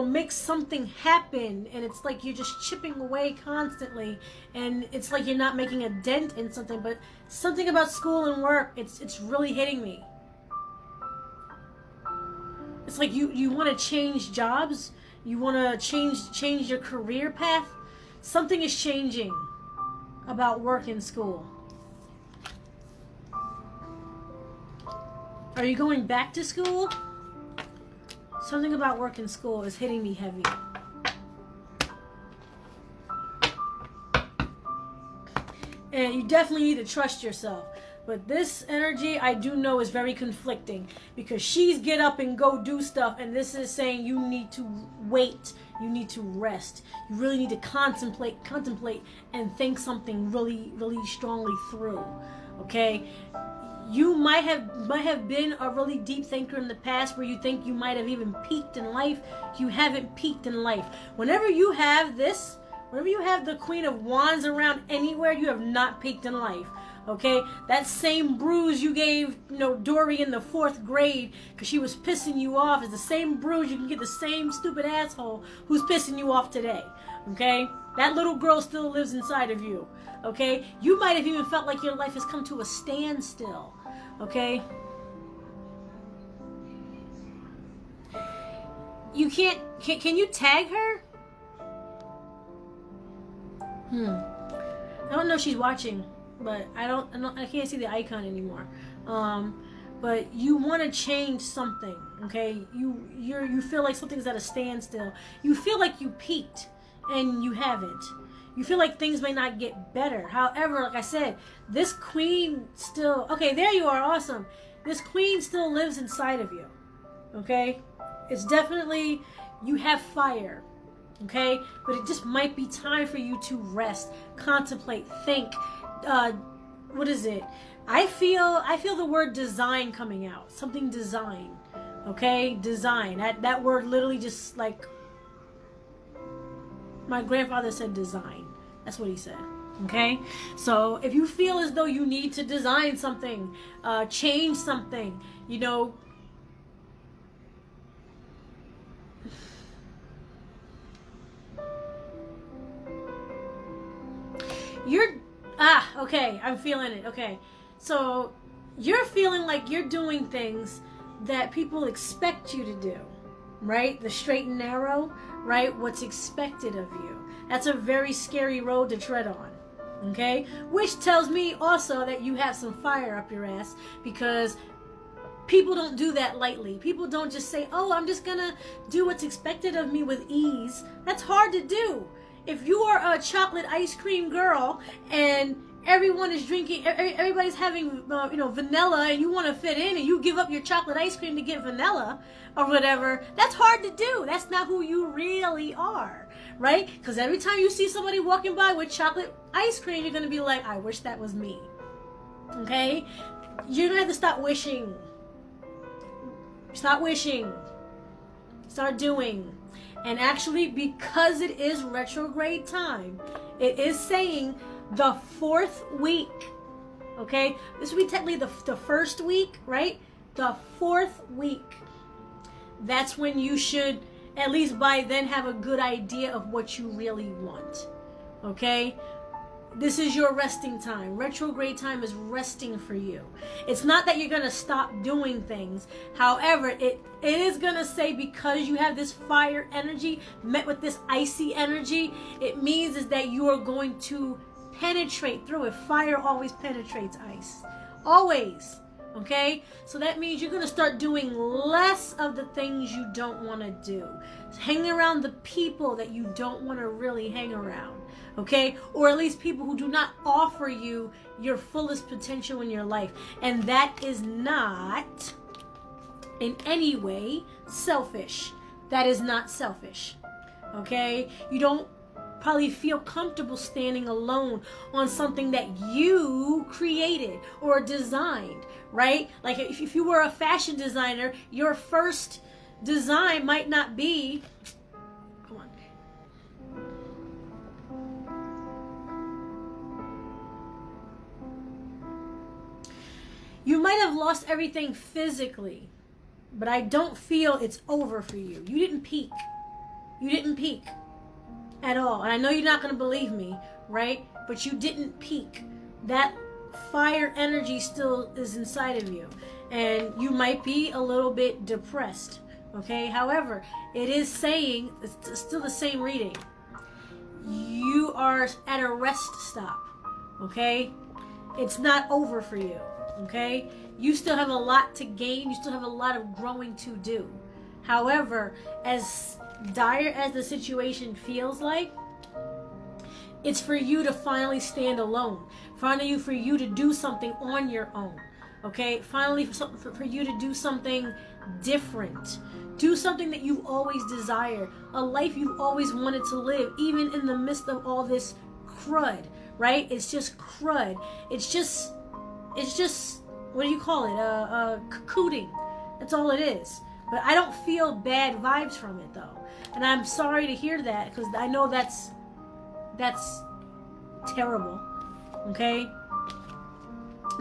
make something happen, and it's like you're just chipping away constantly, and it's like you're not making a dent in something. But something about school and work, it's really hitting me. It's like you want to change jobs, you want to change your career path. Something is changing about work and school. Are you going back to school? Something about work and school is hitting me heavy. And you definitely need to trust yourself. But this energy, I do know, is very conflicting, because she's get up and go do stuff, and this is saying you need to wait, you need to rest, you really need to contemplate, and think something really, really strongly through. Okay, you might have been a really deep thinker in the past, where you think you might have even peaked in life. You haven't peaked in life. Whenever you have this, whenever you have the Queen of Wands around anywhere, you have not peaked in life. Okay, that same bruise you gave, Dory in the 4th grade because she was pissing you off is the same bruise you can get the same stupid asshole who's pissing you off today. Okay, that little girl still lives inside of you. Okay, you might have even felt like your life has come to a standstill. Okay, you can't. Can you tag her? I don't know if she's watching. But I can't see the icon anymore. But you want to change something, okay? You feel like something's at a standstill. You feel like you peaked, and you haven't. You feel like things may not get better. However, like I said, this queen still... Okay, there you are, awesome. This queen still lives inside of you, okay? It's definitely... You have fire, okay? But it just might be time for you to rest, contemplate, think... what is it? I feel the word design coming out. Something design. Okay? Design. That word literally just like my grandfather said design. That's what he said. Okay? So if you feel as though you need to design something, change something, okay, I'm feeling it. Okay, so you're feeling like you're doing things that people expect you to do, right? The straight and narrow, right? What's expected of you. That's a very scary road to tread on, okay? Which tells me also that you have some fire up your ass, because people don't do that lightly. People don't just say, oh, I'm just gonna do what's expected of me with ease. That's hard to do. If you are a chocolate ice cream girl and everyone is drinking, everybody's having, vanilla, and you want to fit in, and you give up your chocolate ice cream to get vanilla or whatever, that's hard to do. That's not who you really are, right? Because every time you see somebody walking by with chocolate ice cream, you're going to be like, I wish that was me. Okay? You're going to have to stop wishing. Stop wishing. Start doing. And actually, because it is retrograde time, it is saying the 4th week. Okay? This would be technically the first week, right? The 4th week. That's when you should, at least by then, have a good idea of what you really want. Okay? This is your resting time. Retrograde time is resting for you. It's not that you're going to stop doing things. However, it is going to say, because you have this fire energy met with this icy energy, it means is that you are going to penetrate through it. Fire always penetrates ice. Always. Okay? So that means you're going to start doing less of the things you don't want to do. Hang around the people that you don't want to really hang around. Okay? Or at least people who do not offer you your fullest potential in your life. And that is not in any way selfish. That is not selfish. Okay? You don't probably feel comfortable standing alone on something that you created or designed, right? Like if you were a fashion designer, your first design might not be, come on, You might have lost everything physically, but I don't feel it's over for you. You didn't peak. You didn't peak at all. And I know you're not going to believe me, right? But you didn't peak. That fire energy still is inside of you. And you might be a little bit depressed, okay? However, it is saying, it's still the same reading. You are at a rest stop, okay? It's not over for you, okay? You still have a lot to gain. You still have a lot of growing to do. However, as dire as the situation feels like, it's for you to finally stand alone. Finally, for you to do something on your own. Okay? Finally, for you to do something different. Do something that you've always desired. A life you've always wanted to live, even in the midst of all this crud. Right? It's just crud. It's just, what do you call it? Cocooning. That's all it is. But I don't feel bad vibes from it, though. And I'm sorry to hear that, because I know that's terrible. Okay?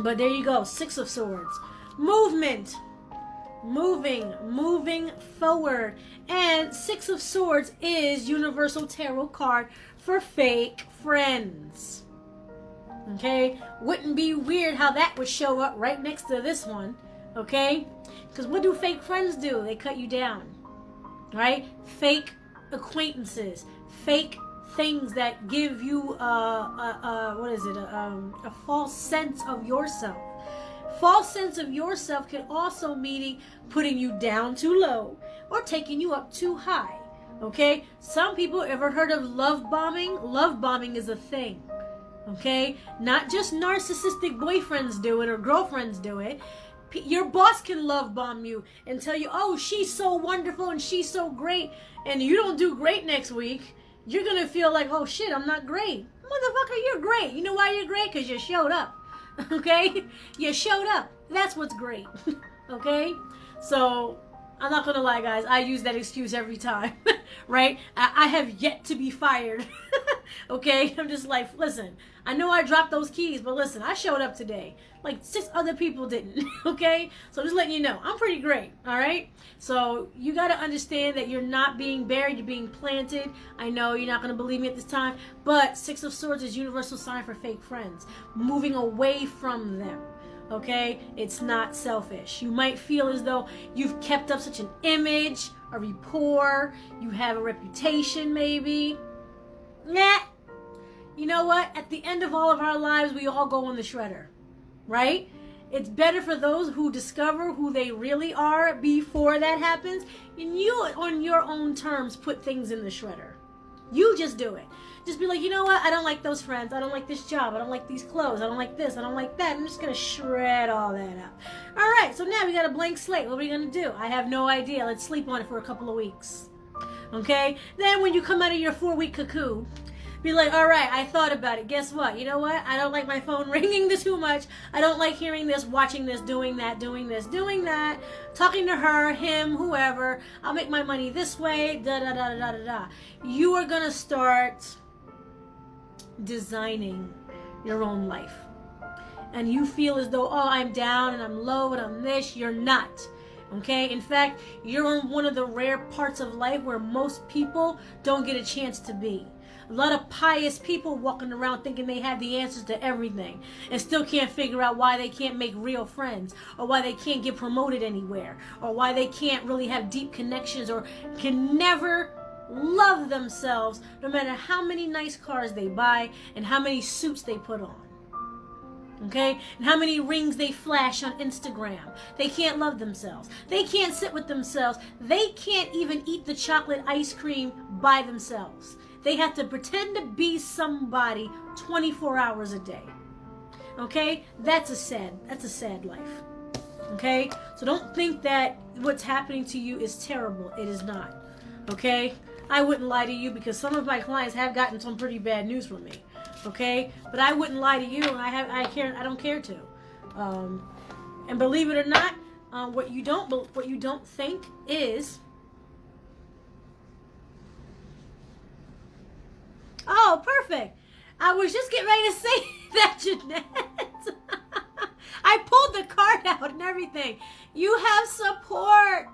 But there you go. 6 of Swords. Movement. Moving forward. And 6 of Swords is Universal Tarot card for fake friends. Okay? Wouldn't be weird how that would show up right next to this one. Okay? Because what do fake friends do? They cut you down. Right? Fake acquaintances. Fake things that give you a false sense of yourself. False sense of yourself can also mean putting you down too low or taking you up too high. Okay? Some people ever heard of love bombing? Love bombing is a thing. Okay? Not just narcissistic boyfriends do it or girlfriends do it. Your boss can love bomb you and tell you, oh, she's so wonderful and she's so great, and you don't do great next week. You're going to feel like, oh shit, I'm not great. Motherfucker, you're great. You know why you're great? Because you showed up. Okay? You showed up. That's what's great. Okay? So, I'm not going to lie, guys. I use that excuse every time. Right? I have yet to be fired. Okay? I'm just like, listen, I know I dropped those keys, but listen, I showed up today. Like 6 other people didn't. Okay? So just letting you know, I'm pretty great. All right? So you got to understand that you're not being buried, you're being planted. I know you're not going to believe me at this time, but 6 of Swords is universal sign for fake friends. Moving away from them. Okay? It's not selfish. You might feel as though you've kept up such an image, a rapport, you have a reputation maybe. Nah. You know what? At the end of all of our lives, we all go in the shredder. Right? It's better for those who discover who they really are before that happens, and you, on your own terms, put things in the shredder. You just do it. Just be like, you know what? I don't like those friends. I don't like this job. I don't like these clothes. I don't like this. I don't like that. I'm just going to shred all that up. All right, so now we got a blank slate. What are we going to do? I have no idea. Let's sleep on it for a couple of weeks. Okay? Then when you come out of your 4-week cocoon, be like, all right, I thought about it. Guess what? You know what? I don't like my phone ringing too much. I don't like hearing this, watching this, doing that, doing this, doing that, talking to her, him, whoever. I'll make my money this way, da-da-da-da-da-da. You are going to start designing your own life. And you feel as though, oh, I'm down and I'm low and I'm this. You're not. Okay? In fact, you're in one of the rare parts of life where most people don't get a chance to be. A lot of pious people walking around thinking they have the answers to everything and still can't figure out why they can't make real friends, or why they can't get promoted anywhere, or why they can't really have deep connections, or can never love themselves no matter how many nice cars they buy and how many suits they put on. Okay? And how many rings they flash on Instagram. They can't love themselves. They can't sit with themselves. They can't even eat the chocolate ice cream by themselves. They have to pretend to be somebody 24 hours a day. Okay? That's a sad life. Okay? So don't think that what's happening to you is terrible. It is not. Okay? I wouldn't lie to you because some of my clients have gotten some pretty bad news from me. Okay? But I wouldn't lie to you, and I don't care to. And believe it or not, what you don't think is, oh, perfect. I was just getting ready to say that, Jeanette. I I pulled the card out and everything. You have support.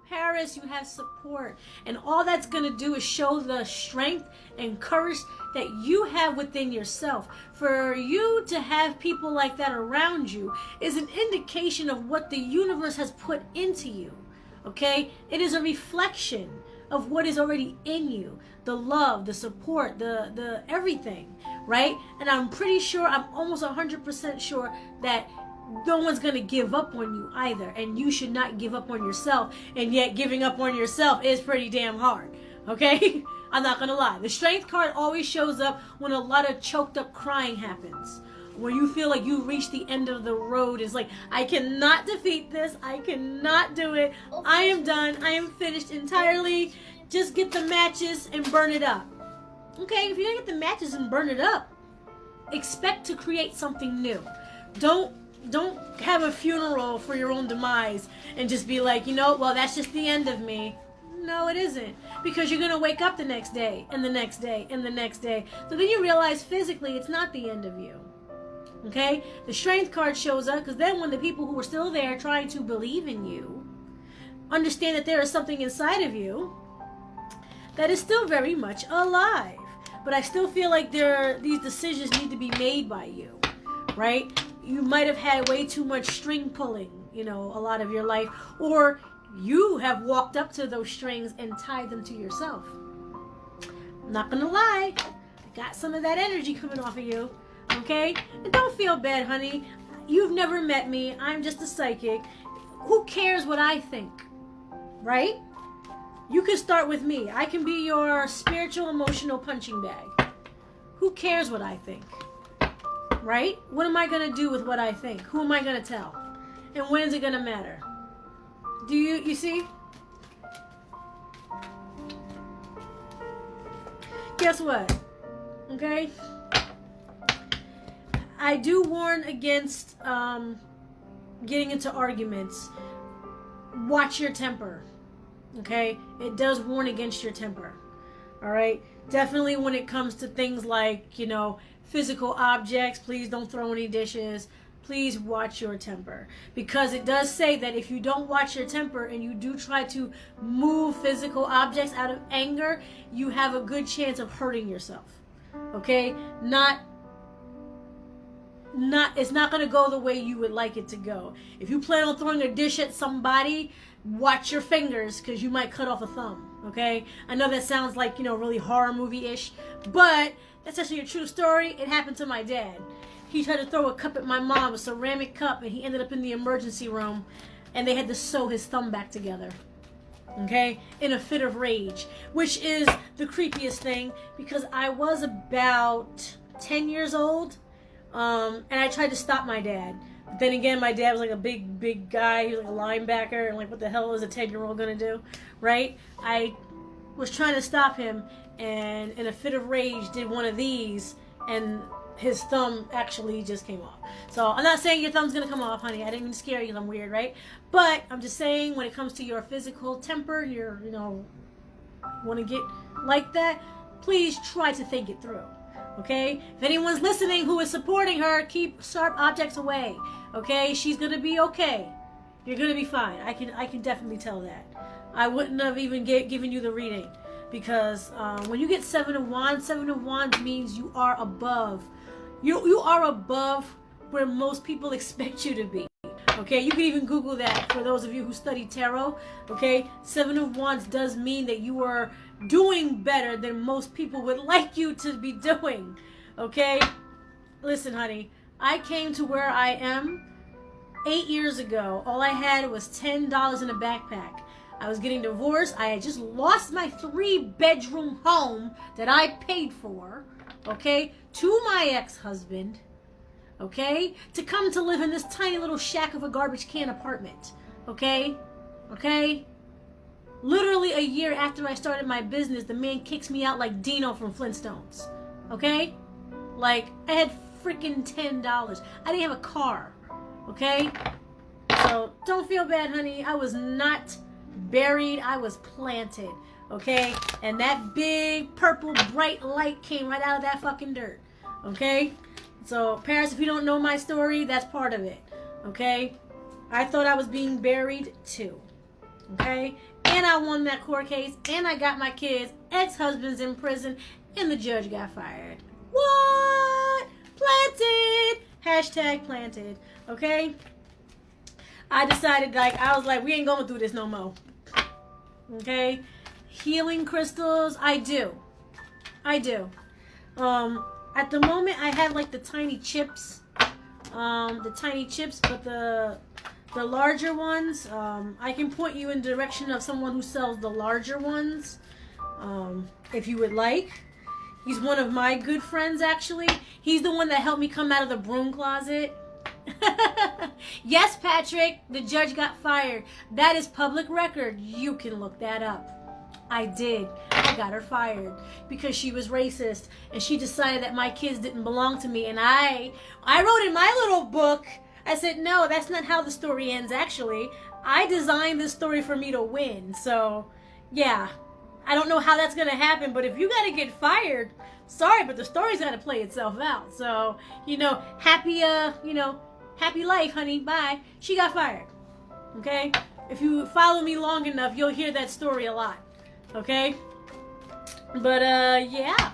Paris, you have support. And all that's going to do is show the strength and courage that you have within yourself. For you to have people like that around you is an indication of what the universe has put into you. Okay? It is a reflection of what is already in you. The love, the support, the everything. Right? And I'm pretty sure, I'm almost 100% sure that no one's going to give up on you either. And you should not give up on yourself. And yet giving up on yourself is pretty damn hard. Okay? I'm not going to lie. The strength card always shows up when a lot of choked up crying happens. When you feel like you reached the end of the road. It's like, I cannot defeat this. I cannot do it. I am done. I am finished entirely. Just get the matches and burn it up. Okay? If you don't get the matches and burn it up, expect to create something new. Don't have a funeral for your own demise and just be like, well, that's just the end of me. No, it isn't. Because you're going to wake up the next day and the next day and the next day. So then you realize physically it's not the end of you. Okay? The strength card shows up because then when the people who are still there trying to believe in you understand that there is something inside of you that is still very much alive. But I still feel like these decisions need to be made by you. Right? You might have had way too much string pulling, a lot of your life. Or you have walked up to those strings and tied them to yourself. I'm not going to lie. I got some of that energy coming off of you. Okay? And don't feel bad, honey. You've never met me. I'm just a psychic. Who cares what I think? Right? You can start with me. I can be your spiritual, emotional punching bag. Who cares what I think? Right? What am I going to do with what I think? Who am I going to tell? And when is it going to matter? Do you see? Guess what? Okay? I do warn against getting into arguments. Watch your temper. Okay? It does warn against your temper. Alright? Definitely when it comes to things like, physical objects, please don't throw any dishes. Please watch your temper. Because it does say that if you don't watch your temper and you do try to move physical objects out of anger, you have a good chance of hurting yourself. Okay? It's not going to go the way you would like it to go. If you plan on throwing a dish at somebody, watch your fingers because you might cut off a thumb. Okay? I know that sounds like, really horror movie-ish, but that's actually a true story. It happened to my dad. He tried to throw a cup at my mom, a ceramic cup, and he ended up in the emergency room, and they had to sew his thumb back together. Okay? In a fit of rage, which is the creepiest thing, because I was about 10 years old, and I tried to stop my dad. But then again, my dad was like a big guy. He was like a linebacker, and like, what the hell is a 10-year-old gonna do? Right? I was trying to stop him, and in a fit of rage did one of these, and his thumb actually just came off. So I'm not saying your thumb's gonna come off, honey. I didn't mean to scare you. I'm weird, right? But I'm just saying when it comes to your physical temper, your want to get like that, please try to think it through. Okay? If anyone's listening who is supporting her, keep sharp objects away. Okay? She's gonna be okay. You're gonna be fine. I can definitely tell that. I wouldn't have even given you the reading because when you get Seven of Wands means you are above. You are above where most people expect you to be. Okay, you can even Google that for those of you who study tarot. Okay, Seven of Wands does mean that you are doing better than most people would like you to be doing. Okay, listen, honey, I came to where I am 8 years ago. All I had was $10 in a backpack. I was getting divorced. I had just lost my 3-bedroom home that I paid for, okay, to my ex-husband, okay, to come to live in this tiny little shack of a garbage can apartment, okay? Literally a year after I started my business, the man kicks me out like Dino from Flintstones, okay? Like, I had freaking $10. I didn't have a car, okay? So, don't feel bad, honey. I was not buried, I was planted, okay? And that big purple bright light came right out of that fucking dirt, okay? So Paris, if you don't know my story, that's part of it, Okay? I thought I was being buried too. Okay? And I won that court case, and I got my kids' ex-husbands in prison, and the judge got fired. What? Planted! Hashtag planted. Okay? I decided, I was like, we ain't going through this no more. Okay? Healing crystals, I do. At the moment, I have like the tiny chips. But the larger ones, I can point you in the direction of someone who sells the larger ones, if you would like. He's one of my good friends, actually. He's the one that helped me come out of the broom closet. Yes, Patrick, the judge got fired. That is public record. You can look that up. I did. I got her fired because she was racist, and she decided that my kids didn't belong to me. And I wrote in my little book, I said, no, that's not how the story ends, actually. I designed this story for me to win. So, yeah. I don't know how that's going to happen, but if you got to get fired, sorry, but the story's got to play itself out. So, happy life, honey. Bye. She got fired. Okay? If you follow me long enough, you'll hear that story a lot. Okay? But, yeah.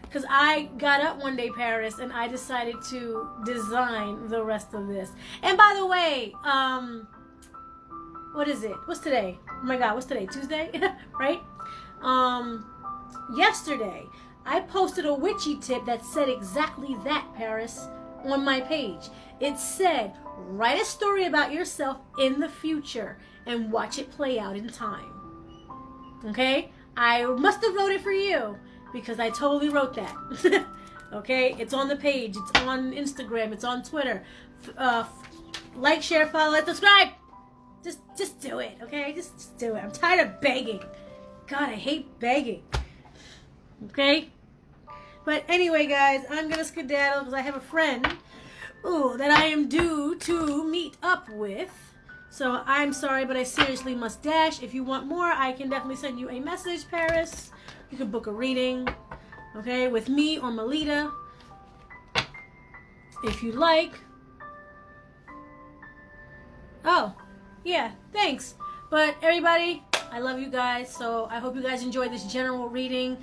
Because I got up one day, Paris, and I decided to design the rest of this. And by the way, what is it? What's today? Oh my God, what's today? Tuesday? Right? Yesterday, I posted a witchy tip that said exactly that, Paris, on my page. It said, write a story about yourself in the future and watch it play out in time. Okay? I must have wrote it for you because I totally wrote that. Okay? It's on the page. It's on Instagram. It's on Twitter. Like, share, follow, and subscribe. Just do it, okay? Just do it. I'm tired of begging. God, I hate begging. Okay? But anyway, guys, I'm going to skedaddle because I have a friend that I am due to meet up with. So I'm sorry, but I seriously must dash. If you want more, I can definitely send you a message, Paris. You can book a reading, okay, with me or Melita, if you like. Oh, yeah, thanks. But everybody, I love you guys, so I hope you guys enjoyed this general reading.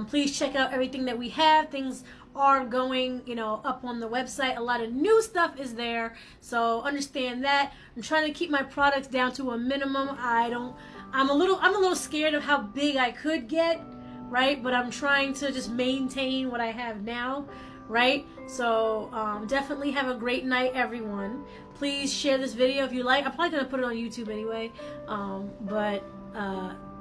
Please check out everything that we have. Things are going, up on the website. A lot of new stuff is there, so understand that. I'm trying to keep my products down to a minimum. I'm a little scared of how big I could get, right? But I'm trying to just maintain what I have now, right? So definitely have a great night, everyone. Please share this video if you like. I'm probably going to put it on YouTube anyway. But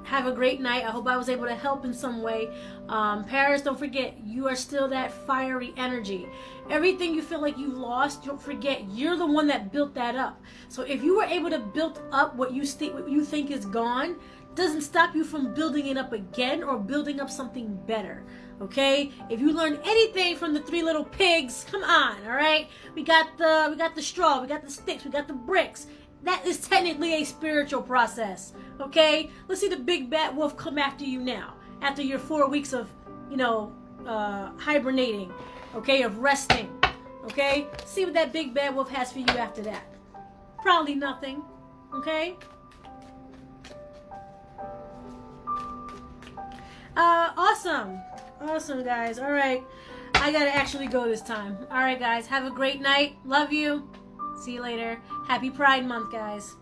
have a great night. I hope I was able to help in some way. Paris, don't forget, you are still that fiery energy. Everything you feel like you lost, don't forget, you're the one that built that up. So if you were able to build up what you think is gone, doesn't stop you from building it up again or building up something better. Okay? If you learned anything from the three little pigs, come on, all right? We got the straw, we got the sticks, we got the bricks. That is technically a spiritual process. Okay? Let's see the big bad wolf come after you now. After your 4 weeks of, hibernating, okay, of resting. Okay? See what that big bad wolf has for you after that. Probably nothing. Okay? Awesome, guys. All right. I gotta actually go this time. All right, guys. Have a great night. Love you. See you later. Happy Pride Month, guys.